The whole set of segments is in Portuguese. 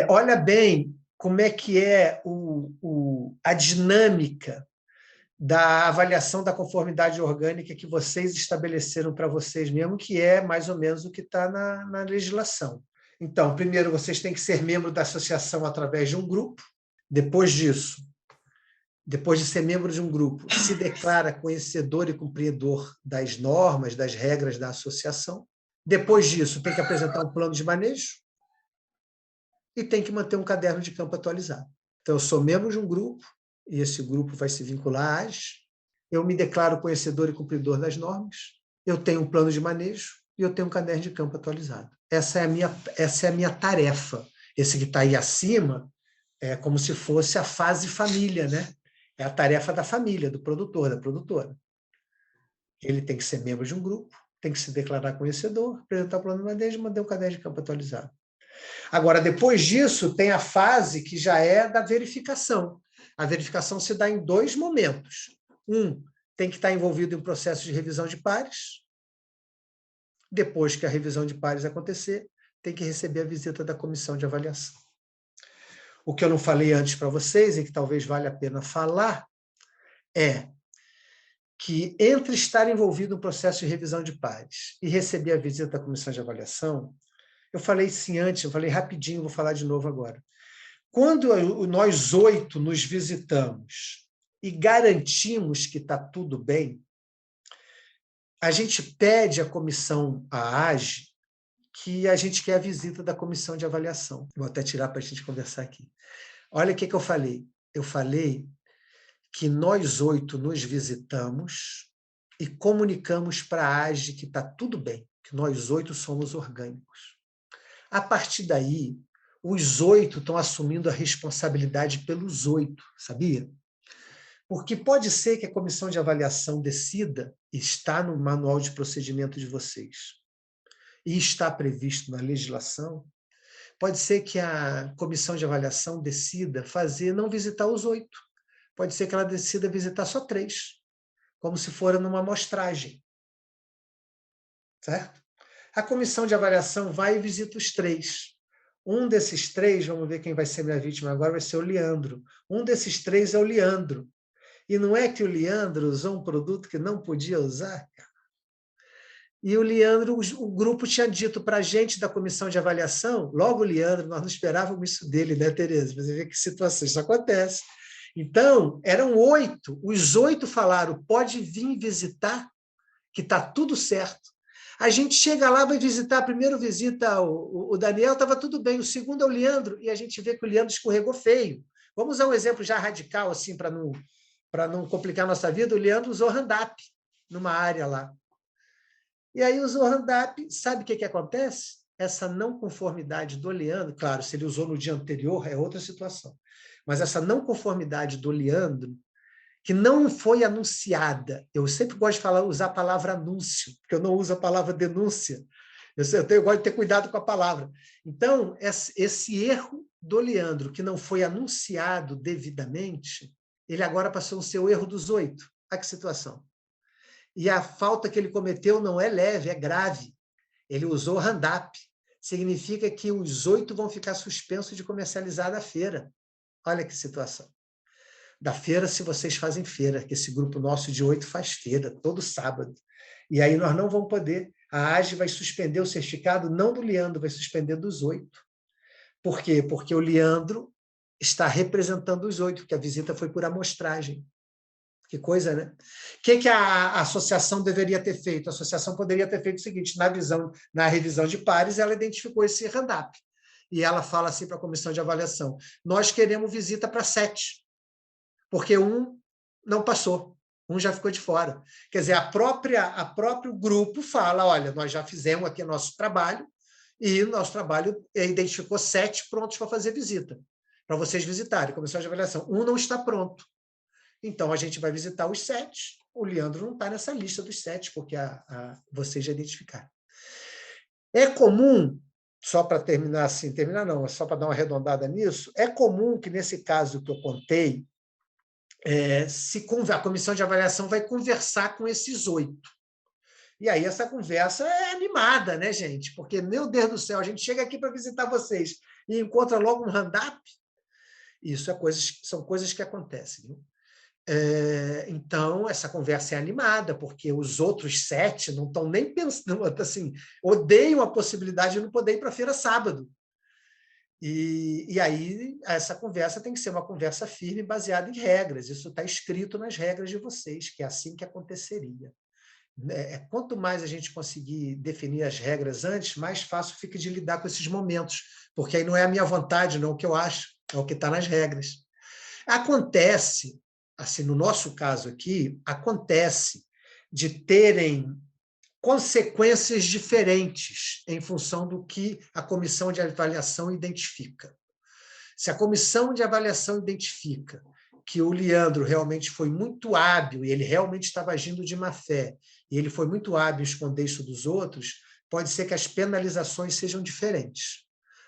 Olha bem como é que é a dinâmica da avaliação da conformidade orgânica que vocês estabeleceram para vocês mesmos, que é mais ou menos o que está na legislação. Então, primeiro, vocês têm que ser membro da associação através de um grupo. Depois disso, depois de ser membro de um grupo, se declara conhecedor e cumpridor das normas, das regras da associação. Depois disso, tem que apresentar um plano de manejo e tem que manter um caderno de campo atualizado. Então, eu sou membro de um grupo, e esse grupo vai se vincular à AGE, eu me declaro conhecedor e cumpridor das normas, eu tenho um plano de manejo e eu tenho um caderno de campo atualizado. Essa é a minha tarefa. Esse que está aí acima é como se fosse a fase família, né? É a tarefa da família, do produtor, da produtora. Ele tem que ser membro de um grupo, tem que se declarar conhecedor, apresentar o plano de manejo e manter um caderno de campo atualizado. Agora, depois disso, tem a fase que já é da verificação. A verificação se dá em 2 momentos. Tem que estar envolvido em um processo de revisão de pares. Depois que a revisão de pares acontecer, tem que receber a visita da comissão de avaliação. O que eu não falei antes para vocês, e que talvez valha a pena falar, é que entre estar envolvido no processo de revisão de pares e receber a visita da comissão de avaliação, eu falei sim antes, eu falei rapidinho, vou falar de novo agora. Quando nós 8 nos visitamos e garantimos que está tudo bem, a gente pede à comissão, à AGE, que a gente quer a visita da comissão de avaliação. Vou até tirar para a gente conversar aqui. Olha o que eu falei. Eu falei que nós 8 nos visitamos e comunicamos para a AGE que está tudo bem, que nós 8 somos orgânicos. A partir daí, os 8 estão assumindo a responsabilidade pelos 8, sabia? Porque pode ser que a comissão de avaliação decida, está no manual de procedimento de vocês, e está previsto na legislação, pode ser que a comissão de avaliação decida não visitar os 8. Pode ser que ela decida visitar só 3, como se for numa amostragem. Certo? A comissão de avaliação vai e visita os 3. Um desses 3, vamos ver quem vai ser minha vítima agora, vai ser o Leandro. Um desses 3 é o Leandro. E não é que o Leandro usou um produto que não podia usar? E o Leandro, o grupo tinha dito para a gente da comissão de avaliação, logo o Leandro, nós não esperávamos isso dele, né, Tereza? Você vê que situação isso acontece. Então, eram 8, os 8 falaram, pode vir visitar, que está tudo certo. A gente chega lá, vai visitar, a primeira visita o Daniel, estava tudo bem, o segundo é o Leandro, e a gente vê que o Leandro escorregou feio. Vamos usar um exemplo já radical, assim, para não complicar a nossa vida, o Leandro usou hand-up numa área lá. E aí usou hand-up, sabe o que acontece? Essa não conformidade do Leandro, claro, se ele usou no dia anterior, é outra situação, mas essa não conformidade do Leandro, que não foi anunciada, eu sempre gosto de usar a palavra anúncio, porque eu não uso a palavra denúncia, eu gosto de ter cuidado com a palavra. Então, esse erro do Leandro, que não foi anunciado devidamente, ele agora passou a ser o erro dos 8. Olha que situação. E a falta que ele cometeu não é leve, é grave. Ele usou hand-up. Significa que os 8 vão ficar suspensos de comercializar da feira. Olha que situação. Da feira, se vocês fazem feira, que esse grupo nosso de 8 faz feira, todo sábado. E aí nós não vamos poder. A AGE vai suspender o certificado, não do Leandro, vai suspender dos 8. Por quê? Porque o Leandro está representando os 8, porque a visita foi por amostragem. Que coisa, né? O que a associação deveria ter feito? A associação poderia ter feito o seguinte, na revisão de pares, ela identificou esse hand-up. E ela fala assim para a comissão de avaliação, nós queremos visita para 7, porque um não passou, um já ficou de fora. Quer dizer, a próprio grupo fala, olha, nós já fizemos aqui nosso trabalho, e o nosso trabalho identificou 7 prontos para fazer visita. para vocês visitarem, a comissão de avaliação. Um não está pronto. Então, a gente vai visitar os 7. O Leandro não está nessa lista dos 7, porque vocês já identificaram. É comum, só para terminar assim, terminar não, só para dar uma arredondada nisso, é comum que, nesse caso que eu contei, a comissão de avaliação vai conversar com esses 8. E aí essa conversa é animada, né, gente? Porque, meu Deus do céu, a gente chega aqui para visitar vocês e encontra logo um hand-up. Isso são coisas que acontecem. Viu? Então, essa conversa é animada, porque os outros 7 não estão nem pensando, assim, odeiam a possibilidade de não poder ir para a feira sábado. E aí, essa conversa tem que ser uma conversa firme, baseada em regras. Isso está escrito nas regras de vocês, que é assim que aconteceria. Quanto mais a gente conseguir definir as regras antes, mais fácil fica de lidar com esses momentos, porque aí não é a minha vontade, não é o que eu acho, é o que está nas regras. Acontece, assim, no nosso caso aqui, acontece de terem consequências diferentes em função do que a comissão de avaliação identifica. Se a comissão de avaliação identifica que o Leandro realmente foi muito hábil e ele realmente estava agindo de má fé, e ele foi muito hábil em esconder isso dos outros, pode ser que as penalizações sejam diferentes.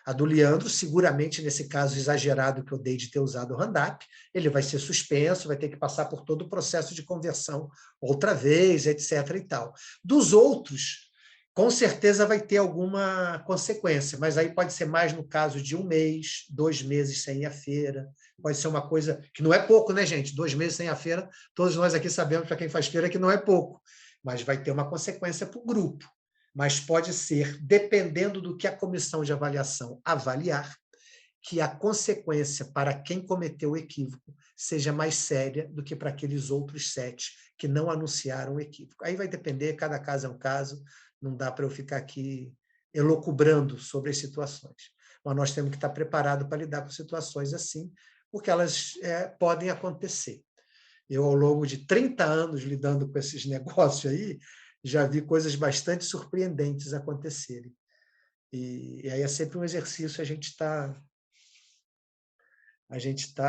A do Leandro, seguramente, nesse caso exagerado que eu dei de ter usado o hand-up, ele vai ser suspenso, vai ter que passar por todo o processo de conversão outra vez, etc. e tal. Dos outros, com certeza vai ter alguma consequência, mas aí pode ser mais no caso de 1 mês, 2 meses sem ir à feira, pode ser uma coisa que não é pouco, né, gente? 2 meses sem ir à feira, todos nós aqui sabemos, para quem faz feira, que não é pouco, mas vai ter uma consequência para o grupo. Mas pode ser, dependendo do que a comissão de avaliação avaliar, que a consequência para quem cometeu o equívoco seja mais séria do que para aqueles outros 7 que não anunciaram o equívoco. Aí vai depender, cada caso é um caso, não dá para eu ficar aqui elucubrando sobre as situações. Mas nós temos que estar preparados para lidar com situações assim, porque elas podem acontecer. Eu, ao longo de 30 anos lidando com esses negócios aí, já vi coisas bastante surpreendentes acontecerem. E aí é sempre um exercício a gente está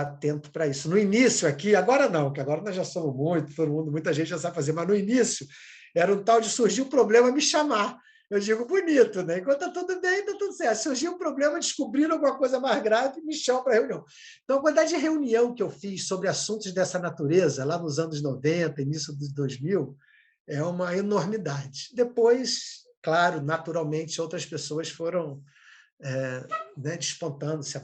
atento para isso. No início aqui, agora não, que agora nós já somos muito, todo mundo, muita gente já sabe fazer, mas no início era um tal de surgir um problema, me chamar. Eu digo bonito, né? Enquanto está tudo bem, está tudo certo. Surgiu um problema, descobriram alguma coisa mais grave, me chamam para reunião. Então, a quantidade de reunião que eu fiz sobre assuntos dessa natureza, lá nos anos 90, início dos 2000, é uma enormidade. Depois, claro, naturalmente, outras pessoas foram despontando, se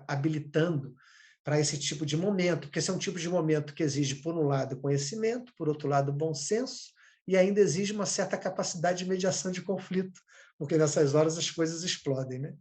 habilitando para esse tipo de momento, porque esse é um tipo de momento que exige, por um lado, conhecimento, por outro lado, bom senso, e ainda exige uma certa capacidade de mediação de conflito, porque nessas horas as coisas explodem, né?